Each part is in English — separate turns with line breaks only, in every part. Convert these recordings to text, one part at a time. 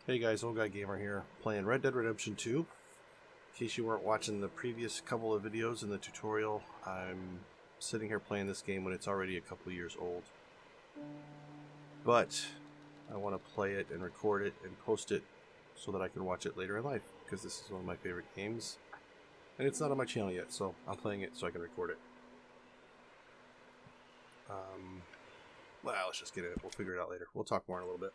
Hey guys, Old Guy Gamer here, playing Red Dead Redemption 2. In case you weren't watching the previous couple of videos in the tutorial, I'm sitting here playing this game when it's already a couple of years old. But I want to play it and record it and post it so that I can watch it later in life, because this is one of my favorite games. And it's not on my channel yet, so I'm playing it so I can record it. Well, let's just get in it. We'll figure it out later. We'll talk more in a little bit.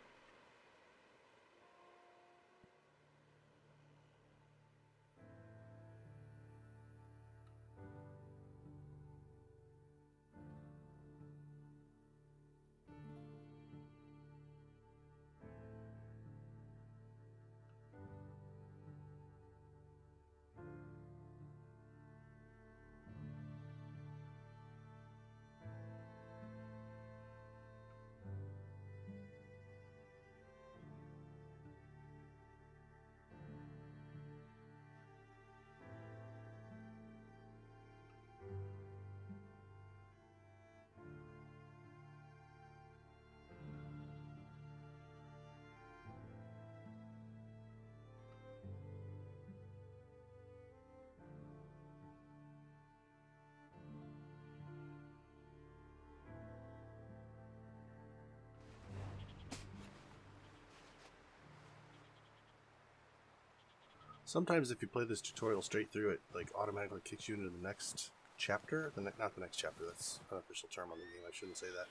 Sometimes if you play this tutorial straight through, it like automatically kicks you into the next chapter. Not the next chapter, that's an official term on the game, I shouldn't say that.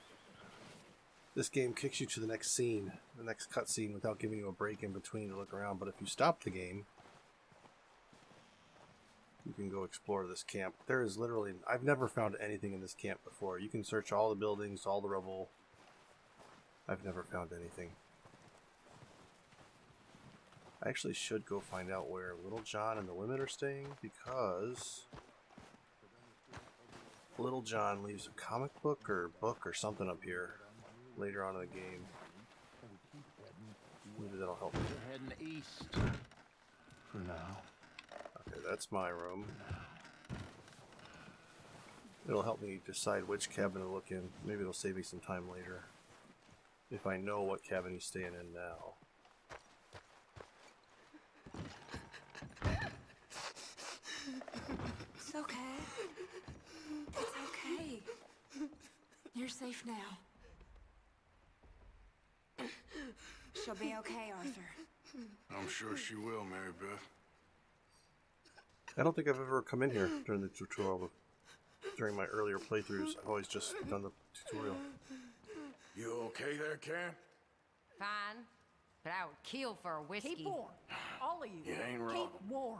This game kicks you to the next scene, the next cutscene, without giving you a break in between to look around. But if you stop the game, you can go explore this camp. There is literally, I've never found anything in this camp before. You can search all the buildings, all the rubble. I've never found anything. I actually should go find out where Little John and the women are staying, because Little John leaves a comic book or something up here later on in the game. Maybe that'll help me.
We're heading east for now.
Okay, that's my room. It'll help me decide which cabin to look in. Maybe it'll save me some time later if I know what cabin he's staying in now.
It's okay. It's okay. You're safe now. She'll be okay, Arthur.
I'm sure she will, Mary Beth.
I don't think I've ever come in here during the tutorial. During my earlier playthroughs, I've always just done the tutorial.
You okay there, Karen?
Fine, but I would kill for a whiskey.
Keep warm, all of you.
You ain't wrong.
Keep warm.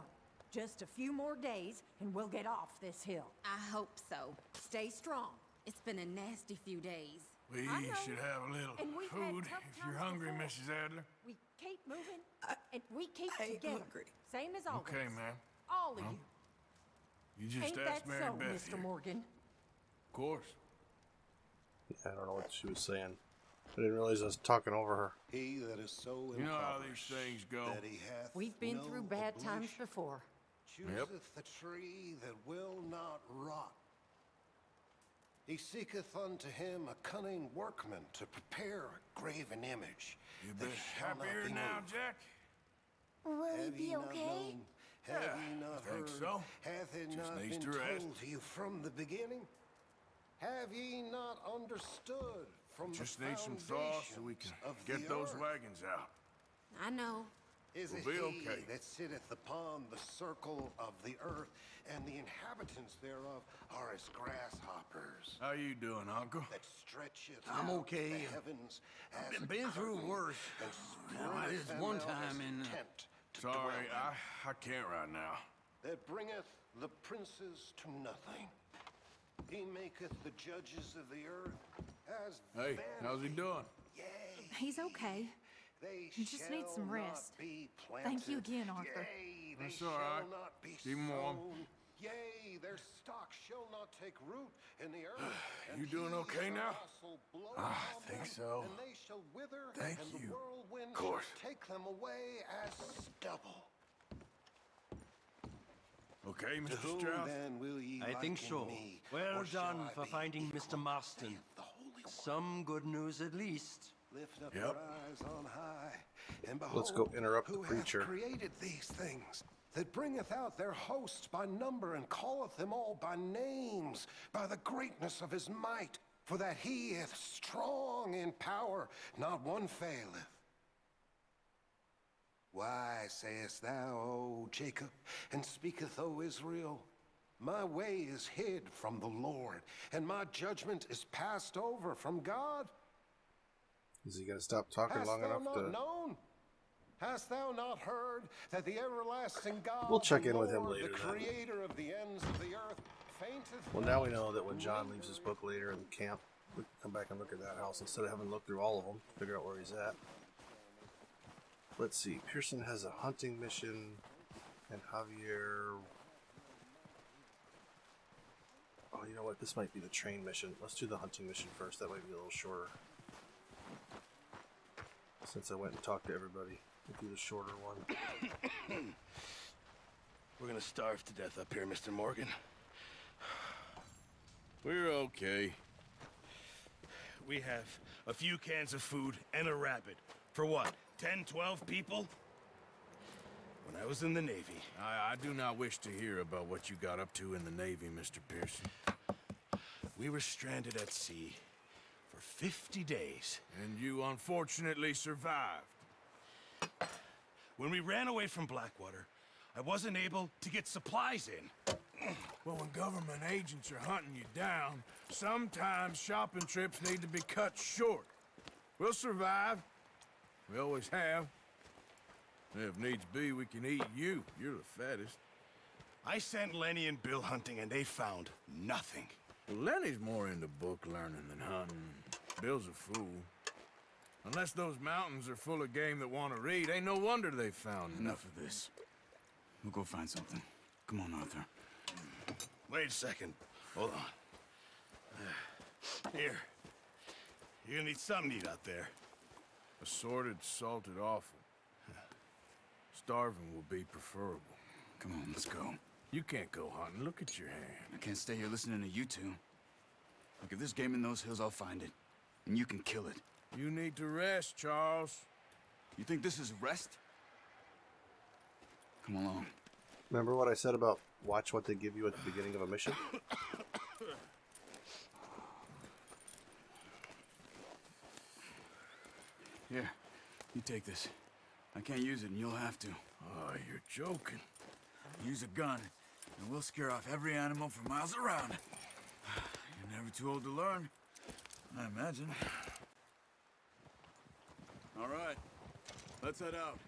Just a few more days and we'll get off this hill.
I hope so.
Stay strong.
It's been a nasty few days.
We
I know.
should have a little
And we've had
food
tough
if you're
times
hungry,
before.
Mrs. Adler.
We keep moving and we keep
I ain't
together.
hungry.
Same as always.
Okay, ma'am.
All of
Well,
you.
You just
Ain't
asked
that
Mary
so,
Beth
Mr.
here.
Morgan?
Of course.
I don't know what she was saying. I didn't realize I was talking over her.
He that is so
You know how
impoverished
these things go.
that he hath
We've been
no
through bad times
oblation,
before.
chooseth the tree that will not rot. He seeketh unto him a cunning workman to prepare a graven image.
You
that
been
shall not
happier
be
now,
moved.
Jack?
Will he
Have ye
be
not
okay?
known? Have
Yeah,
ye not
I think
heard?
so.
Hath it
Just
not
needs
been
to rest.
told to you from the beginning? Have ye not understood from
Just
the
need some thaw so we can
foundations of
get
the
those
earth?
wagons out.
I know.
Is it
We'll be
he
okay.
that sitteth upon the circle of the earth, and the inhabitants thereof are as grasshoppers,
How you doing, Uncle?
that stretcheth
I'm
out
okay.
the heavens as a
Been through
curtain,
worse.
and
Now, I
spreadeth
did
them
one
out as
time
a
in,
tent to
Sorry,
dwell in,
I can't right now.
that bringeth the princes to nothing. He maketh the judges of the earth as
Hey, how's he
vanity.
doing?
Yea,
He's okay.
they
He just needs
shall
some
not
rest.
be
Thank you
planted.
again, Arthur.
Yea, they
That's all
shall
right.
not be
Keep 'em warm.
sown. Yea, their stock shall not take root in the earth. And
You doing
he
okay
is a
now?
rustle blow
I
upon
think
them,
so.
And they shall wither,
Thank
and
you.
the whirlwind
Of course.
shall take them away as stubble.
Okay,
To
Mr.
whom
Strauss?
then will ye
I think
liken
so.
me,
Well
or shall
done
I
for
be
finding
equal,
Mr. Marston.
saith the Holy One?
Some good news at least.
Lift up
Yep.
your eyes on high, and behold,
Let's go interrupt the
who
preacher.
hath created these things, that bringeth out their hosts by number, and calleth them all by names, by the greatness of his might, for that he is strong in power, not one faileth. Why sayest thou, O Jacob, and speaketh, O Israel? My way is hid from the Lord, and my judgment is passed over from God.
Is he going to stop talking
Hast
long
thou
enough
not
to...
known? Hast thou not heard that the everlasting God,
We'll check
the
in with him
Lord,
later,
the
then.
creator of the ends of the earth, fainteth
Well,
not,
now we know that when John leaves his
neither
book later in the camp, we can come back and look at that house instead of having to look through all of them, figure out where he's at. Let's see. Pearson has a hunting mission, and Javier... Oh, you know what? This might be the train mission. Let's do the hunting mission first. That might be a little shorter. Since I went and talked to everybody, we'll do the shorter one.
We're gonna starve to death up here, Mr. Morgan.
We're okay.
We have a few cans of food and a rabbit. For what, 10, 12 people? When I was in the Navy,
I do not wish to hear about what you got up to in the Navy, Mr. Pearson.
we were stranded at sea for 50 days.
And you unfortunately survived.
When we ran away from Blackwater, I wasn't able to get supplies in.
Well, when government agents are hunting you down, sometimes shopping trips need to be cut short. We'll survive. We always have. If needs be, we can eat you. You're the fattest.
I sent Lenny and Bill hunting, and they found nothing.
Well, Lenny's more into book learning than hunting. Bill's a fool. Unless those mountains are full of game that want to read, ain't no wonder they found
Enough of this. We'll go find something. Come on, Arthur.
Wait a second. Hold on. Here. You're gonna need something to eat out there.
Assorted, salted offal. Starving will be preferable.
Come on, let's go.
You can't go hunting. Look at your hand.
I can't stay here listening to you two. Look, if there's game in those hills, I'll find it. And you can kill it.
You need to rest, Charles.
You think this is rest? Come along.
Remember what I said about watch what they give you at the beginning of a mission?
Here, you take this. I can't use it, and you'll have to.
Oh, you're joking.
Use a gun, and we'll scare off every animal for miles around. You're never too old to learn, I imagine. All right, let's head out.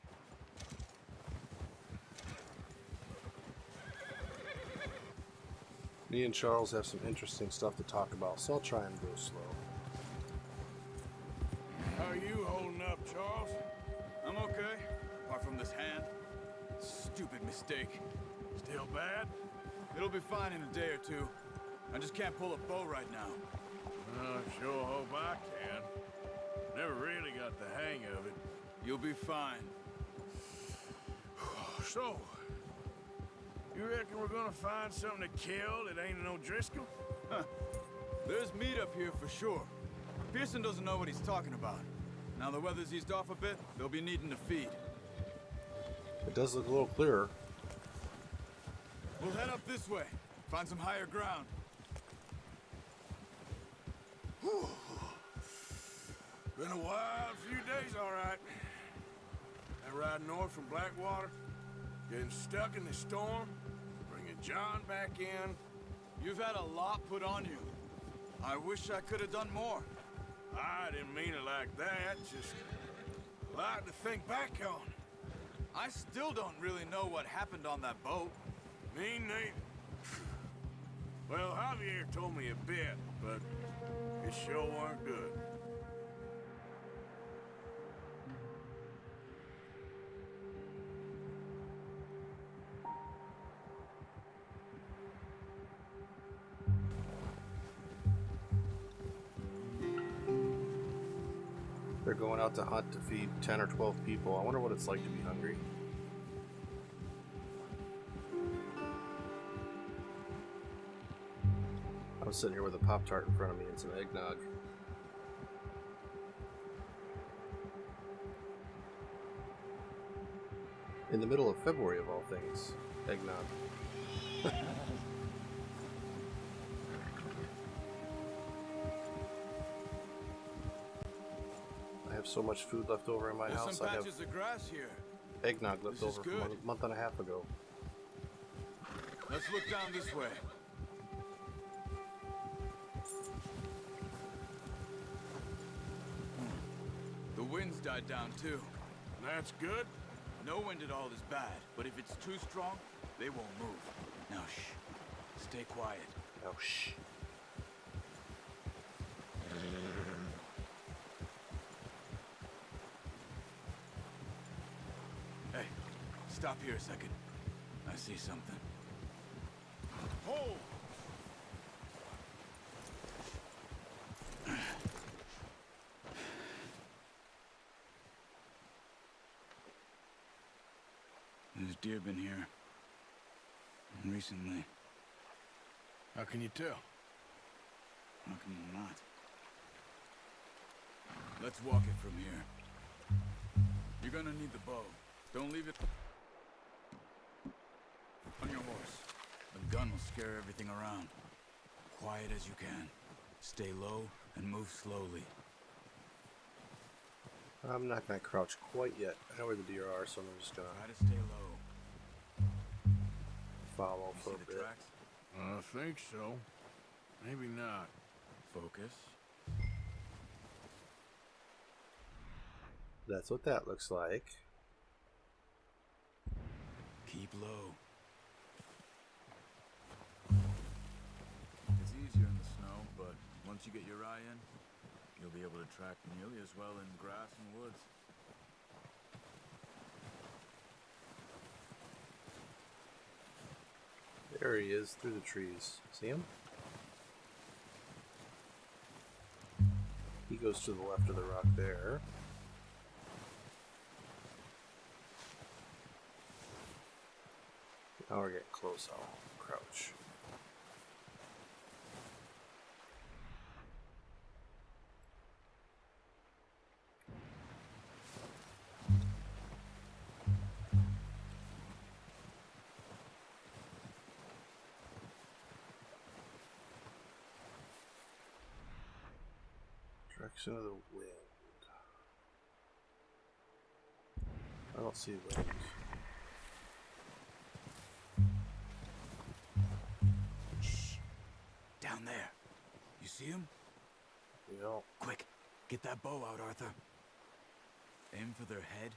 Me and Charles have some interesting stuff to talk about, so I'll try and go slow.
How are you holding up, Charles?
I'm okay, apart from this hand. Stupid mistake.
Still bad?
It'll be fine in a day or two. I just can't pull a bow right now.
I sure hope I can. Never really got the hang of it.
You'll be fine.
So, you reckon we're gonna find something to kill that ain't no Driscoll?
There's meat up here for sure. Pearson doesn't know what he's talking about. Now the weather's eased off a bit, they'll be needing to feed.
It does look a little clearer.
We'll head up this way, find some higher ground.
Been a wild few days, all right. That ride north from Blackwater, getting stuck in the storm, bringing John back in.
You've had a lot put on you. I wish I could have done more.
I didn't mean it like that, just a lot to think back on.
I still don't really know what happened on that boat.
Me neither. Well, Javier told me a bit, but it sure weren't good.
They're going out to hunt to feed 10 or 12 people. I wonder what it's like to be hungry. I'm sitting here with a Pop-Tart in front of me and some eggnog. In the middle of February, of all things. Eggnog. I have so much food left over in my
There's
house.
some
I have
patches of grass here.
eggnog left
This is
over from
good.
a month and a half ago.
Let's look down this way. The wind's died down too.
That's good.
No wind at all is bad, but if it's too strong, they won't move. Now shh. Stay quiet.
Oh, shh.
Hey, stop here a second. I see something.
Hold!
There's deer been here. Recently.
How can you tell?
How can you not? Let's walk it from here. You're gonna need the bow. Don't leave it on your horse. The gun will scare everything around. Quiet as you can. Stay low and move slowly.
I'm not going to crouch quite yet. I know where the deer are, so I'm just going
Try
to
to stay low.
follow
You
for
see
a
the
bit.
tracks?
I think so. Maybe not.
Focus.
That's what that looks like.
Keep low. It's easier in the snow, but once you get your eye in, you'll be able to track nearly as well in grass and woods.
There he is, through the trees. See him? He goes to the left of the rock there. Now we're getting close. I'll crouch. Direction of the wind. I don't see wind.
Shh. Down there. You see him?
Yep.
Quick, get that bow out, Arthur. Aim for their head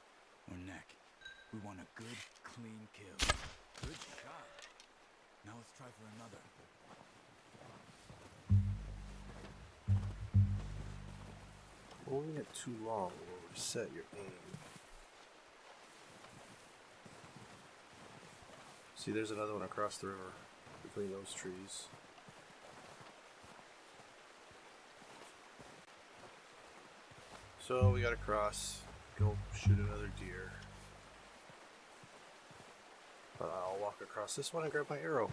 or neck. We want a good, clean kill. Good shot. Now let's try for another.
Holding it too long will reset your aim. See, there's another one across the river between those trees. So we gotta cross, go shoot another deer. But I'll walk across this one and grab my arrow.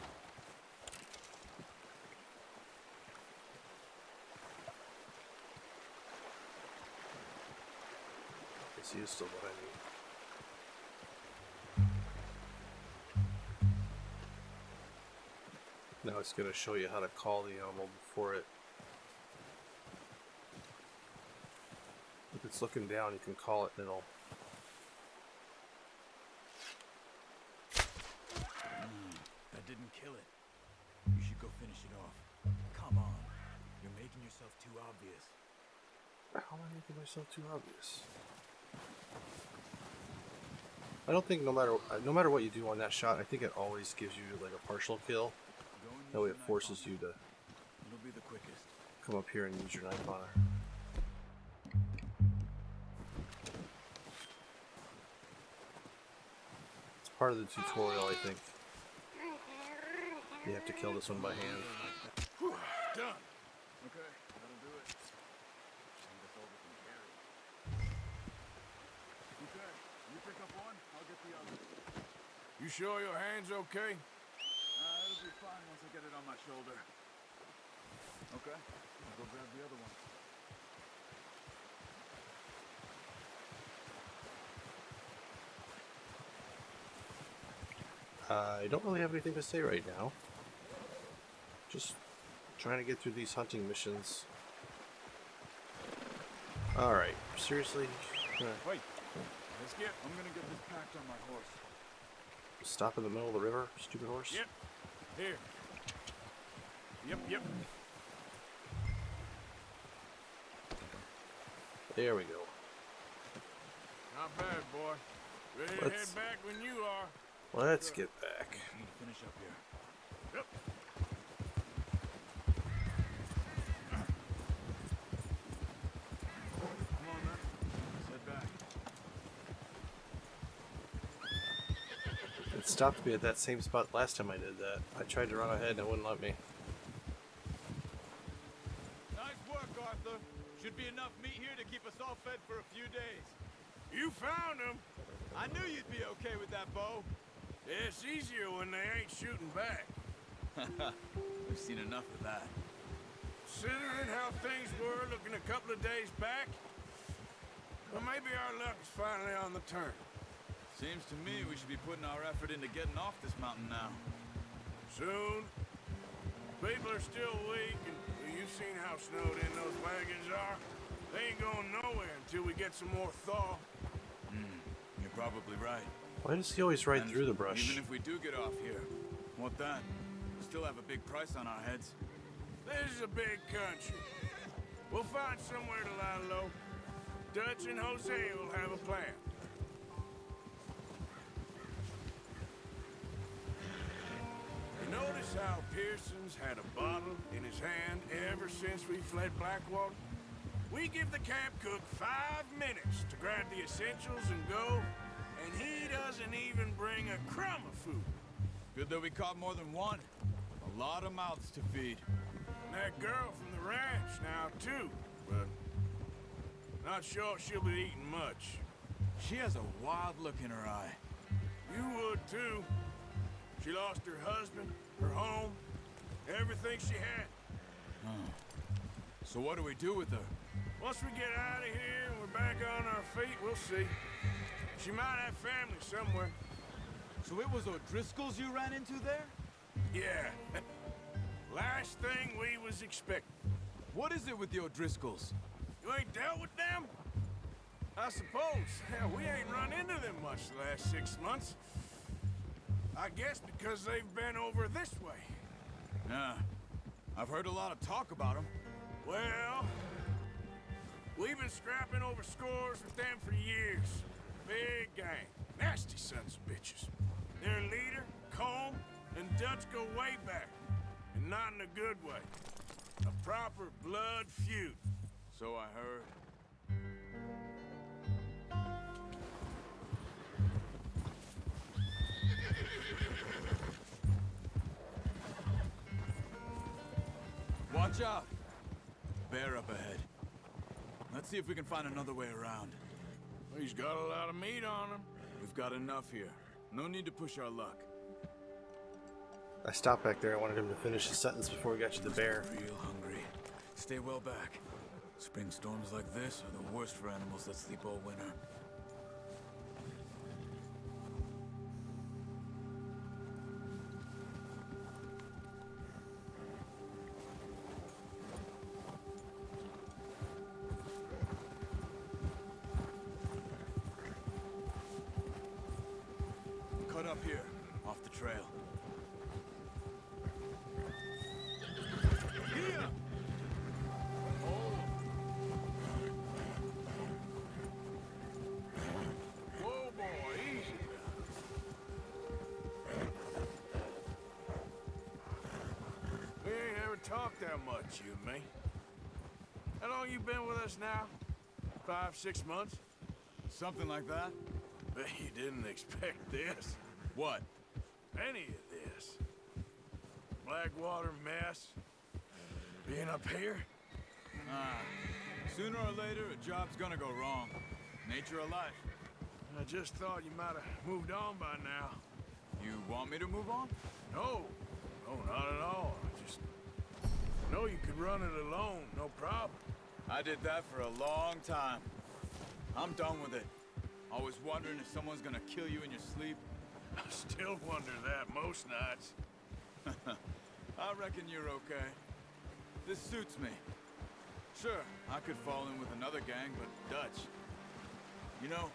Guess he is still behind me. Now it's going to show you how to call the animal before it. If it's looking down, you can call it and it'll.
That didn't kill it. You should go finish it off. Come on. You're making yourself too obvious.
How am I making myself too obvious? I don't think no matter what you do on that shot, I think it always gives you like a partial kill.
Go and
That way
use
it
your
forces
knife
you to
on it. It'll be the quickest.
come up here and use your knife on her. It's part of the tutorial, I think. You have to kill this one by hand.
Done.
Okay, that'll do it. Hand us over some carry. Okay, you pick up one, I'll get the other.
You sure your hand's okay?
It'll be fine once I get it on my shoulder. Okay, I'll go grab the other one.
I don't really have anything to say right now. Just trying to get through these hunting missions. Alright, seriously?
Wait. Let's get. I'm gonna get this packed on my horse.
Stop in the middle of the river, stupid horse?
Yep. Here. Yep.
There we go.
Not bad, boy. Ready to head back when you are.
Let's get back.
Just need to finish up here.
Yep.
Come on, man. Let's head back.
It stopped me at that same spot last time I did that. I tried to run ahead and it wouldn't let me.
Nice work, Arthur. Should be enough meat here to keep us all fed for a few days.
You found him.
I knew you'd be okay with that bow.
Yeah, it's easier when they ain't shooting back.
We've seen enough of that.
Considering how things were looking a couple of days back, well, maybe our luck is finally on the turn.
Seems to me we should be putting our effort into getting off this mountain now.
Soon. People are still weak, and you've seen how snowed in those wagons are. They ain't going nowhere until we get some more thaw.
You're probably right.
Why does he always ride
And
through the brush?
Even if we do get off here, what then? We still have a big price on our heads.
This is a big country. We'll find somewhere to lie low. Dutch and Jose will have a plan. You notice how Pearson's had a bottle in his hand ever since we fled Blackwater? We give the camp cook 5 minutes to grab the essentials and go, and he doesn't even bring a crumb of food.
Good that we caught more than one. A lot of mouths to feed.
And that girl from the ranch now, too, but not sure she'll be eating much.
She has a wild look in her eye.
You would, too. She lost her husband, her home, everything she had.
So what do we do with her?
Once we get out of here and we're back on our feet, we'll see. She might have family somewhere.
So it was O'Driscoll's you ran into there?
Yeah. Last thing we was expecting.
What is it with the O'Driscolls?
You ain't dealt with them? I suppose. Hell, we ain't run into them much the last 6 months. I guess because they've been over this way.
Yeah. I've heard a lot of talk about them.
Well, we've been scrapping over scores with them for years. Big gang. Nasty sons of bitches. Their leader, Combe, and Dutch go way back. And not in a good way. A proper blood feud.
So I heard. Watch out! Bear up ahead. Let's see if we can find another way around.
He's got a lot of meat on him.
We've got enough here. No need to push our luck.
I stopped back there. I wanted him to finish his sentence before we got to the bear.
Real hungry. Stay well back. Spring storms like this are the worst for animals that sleep all winter. Cut up here, off the trail. Here!
Whoa, boy, easy now. We ain't ever talked that much, you and me. How long you been with us now? 5, 6 months?
Something like that?
Bet you didn't expect this.
What?
Any of this. Blackwater mess. Being up here?
Sooner or later, a job's gonna go wrong. Nature of life.
I just thought you might have moved on by now.
You want me to move on?
No. No, not at all. I just know you could run it alone, no problem.
I did that for a long time. I'm done with it. Always wondering if someone's gonna kill you in your sleep.
I still wonder that most nights.
I reckon you're okay. This suits me. Sure, I could fall in with another gang, but Dutch. You know,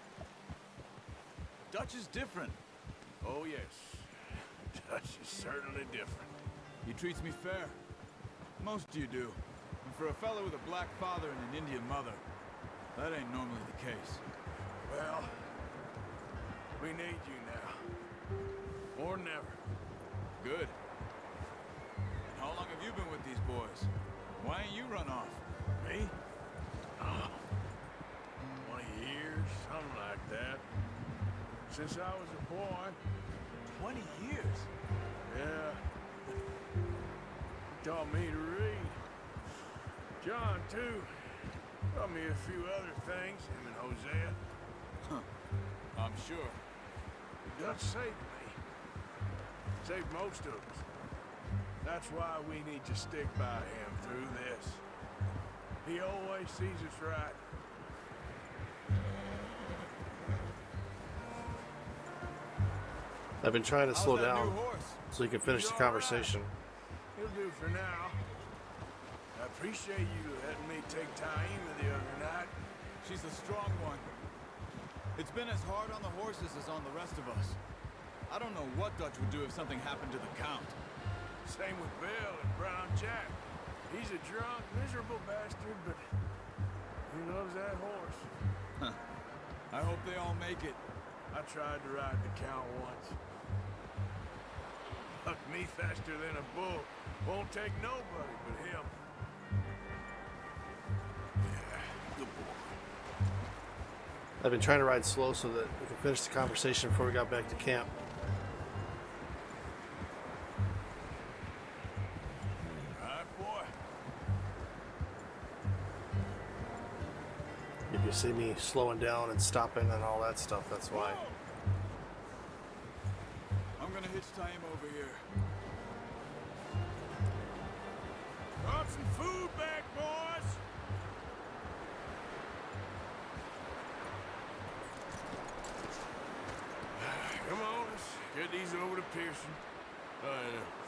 Dutch is different.
Oh, yes. Dutch is certainly different.
He treats me fair. Most of you do. And for a fellow with a black father and an Indian mother, that ain't normally the case.
Well, we need you now. More than ever.
Good. And how long have you been with these boys? Why ain't you run off?
Me? Oh, 20 years, something like that. Since I was a boy.
20 years?
Yeah. He taught me to read. John, too. Taught me a few other things, him and Hosea.
I'm sure.
Dutch saved me. Saved most of us. That's why we need to stick by him through this. He always sees us right.
I've been trying to slow
How's that
down
new horse?
so you can finish the
He's all right.
conversation.
He'll do for now. I appreciate you letting me take Taima the other night.
She's a strong one. It's been as hard on the horses as on the rest of us. I don't know what Dutch would do if something happened to the Count.
Same with Bill and Brown Jack. He's a drunk, miserable bastard, but he loves that horse.
I hope they all make it.
I tried to ride the Count once. Bucked me faster than a bull. Won't take nobody but him. Yeah, good boy.
I've been trying to ride slow so that we can finish the conversation before we got back to camp.
Right, boy.
If you see me slowing down and stopping and all that stuff, that's why.
I'm gonna hitch Taima over here.
Brought some food back, boys. Come on, let's get these over to Pearson.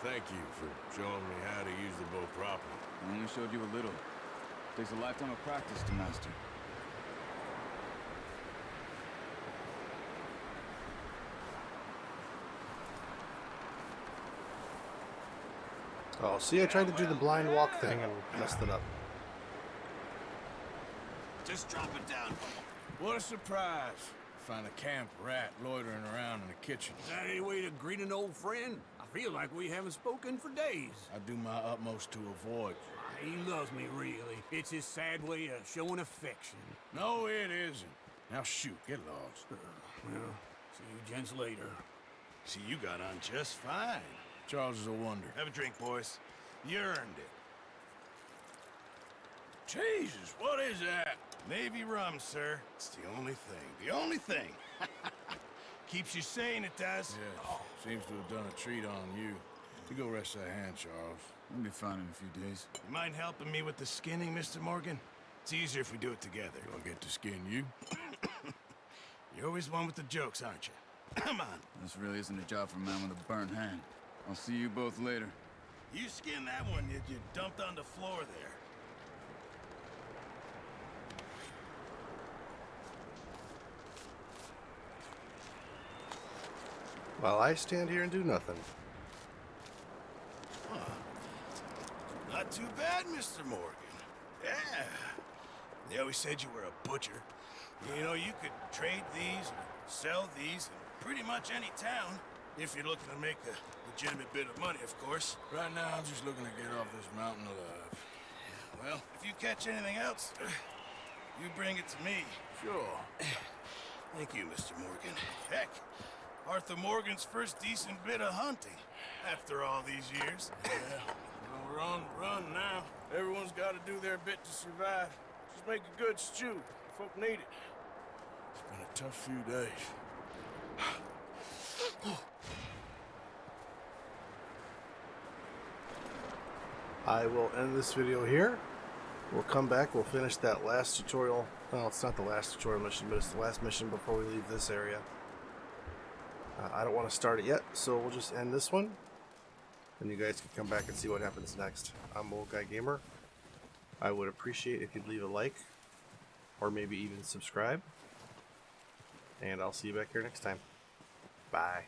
Thank you for showing me how to use the bow properly.
I only showed you a little. Takes a lifetime of practice to master.
Oh, see, I tried to do the blind walk thing and messed it up.
Just drop it down.
What a surprise. Find a camp rat loitering around in the kitchen.
Is that any way to greet an old friend? I feel like we haven't spoken for days.
I do my utmost to avoid you.
He loves me, really. It's his sad way of showing affection.
No, it isn't. Now shoot, get lost.
Well, see you gents later.
See, you got on just fine.
Charles is a wonder.
Have a drink, boys. You earned it.
Jesus, what is that?
Navy rum, sir. It's the only thing. The only thing. Keeps you sane, it does.
Yes, seems to have done a treat on you. You go rest that hand, Charles.
We'll be fine in a few days.
You mind helping me with the skinning, Mr. Morgan? It's easier if we do it together.
Do I get to skin you?
You're always one with the jokes, aren't you? Come on.
This really isn't a job for a man with a burnt hand. I'll see you both later.
You skin that one you dumped on the floor there.
While I stand here and do nothing.
Not too bad, Mr. Morgan. Yeah. They always said you were a butcher. You know, you could trade these, or sell these in pretty much any town, if you're looking to make a legitimate bit of money, of course.
Right now, I'm just looking to get off this mountain alive.
Well, if you catch anything else, you bring it to me.
Sure.
Thank you, Mr. Morgan. Heck, Arthur Morgan's first decent bit of hunting after all these years.
Yeah, well, we're on the run now. Everyone's got to do their bit to survive. Just make a good stew. Folk need it. It's been a tough few days.
I will end this video here. We'll come back, we'll finish that last tutorial. Well, it's not the last tutorial mission, but it's the last mission before we leave this area. I don't want to start it yet, so we'll just end this one. And you guys can come back and see what happens next. I'm Old Guy Gamer. I would appreciate if you'd leave a like, or maybe even subscribe. And I'll see you back here next time. Bye.